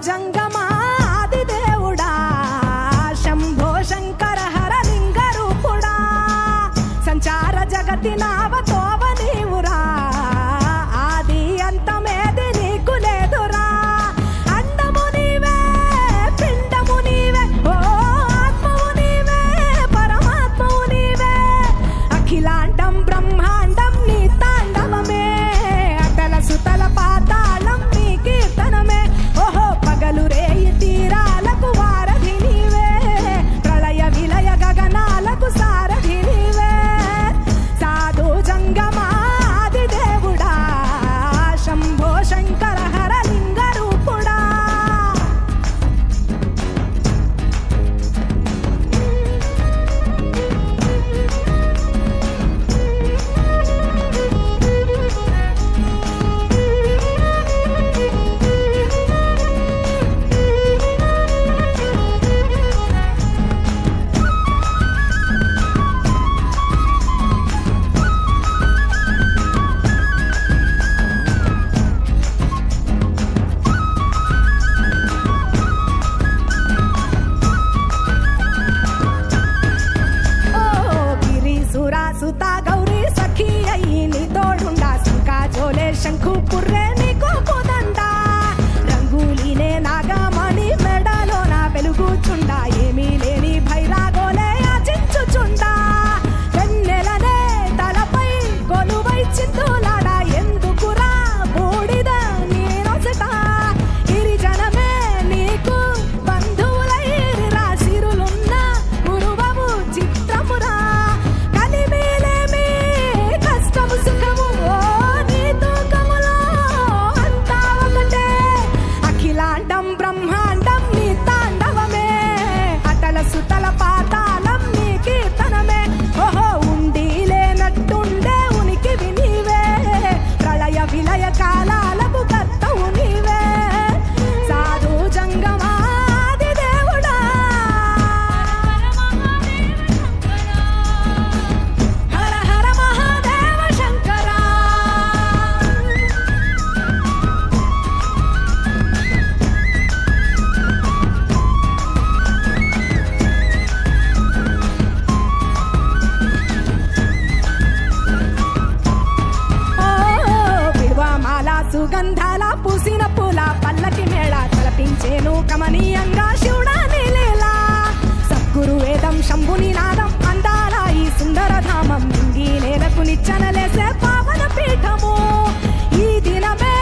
జంగమాదిదేవుడా శంభో శంకర హర లింగ రూపుడా సంచార జగతి నావతోవ నీవురా ఆది అంతమేది నీకు లేదురా అండము నీవే పిండము నీవే ఓ ఆత్మవు నీవే పరమాత్మవు నీవే అఖిలాండం బ్రహ్మాండం నీ తాండవమే అటల సుతల పాతాళం నీ కీర్తనమే ఓహో పగలు రేయి తీరాలకు వారధి నీవే ప్రళయ విలయ గగనాలకు సారథి నీవే సాధు జంగమాది దేవుడా శంభో శంకర హర లింగ రూపుడా సుత గౌరీ సఖీ అయ్యి నీ తోడుండా శంకా జోలే శంఖు పుర్రే నీకు పోదండా రంగులీనే నాగమణి మెడలో నా వెలుగుచుండా ఏమీ లేని భైరాగోలే ఆచించుచుండా వెన్నెలనే తలపై కొలువై చిందులాడా ఎందుకురా బూడిద నేనొసట గిరిజనమే నీకు బంధువులైరా సిరులున్న గురువవు చిత్రమురా బ్రహ్మాండం నీ తాండవమే అటల సుతల పాతాళం నీ కీర్తనమే ఓహో ఉండి లేనట్టుండే ఉనికి నీవే ప్రళయ విలయ కాలాలకు కర్తవు నీవే సాధు జంగమాది దేవుడా హర హర మహాదేవ శంకరా సుగంధాల పూసిన పూల పల్లకి మేళ తలపించేను కమనీయంగా శివుడా నీలేలా సద్గురు వేదం శంభుని నాదం అందాల ఈ సుందరధామం నింగి నేలకు నిచ్చనలేసే పావన పీఠము ఈ దినమే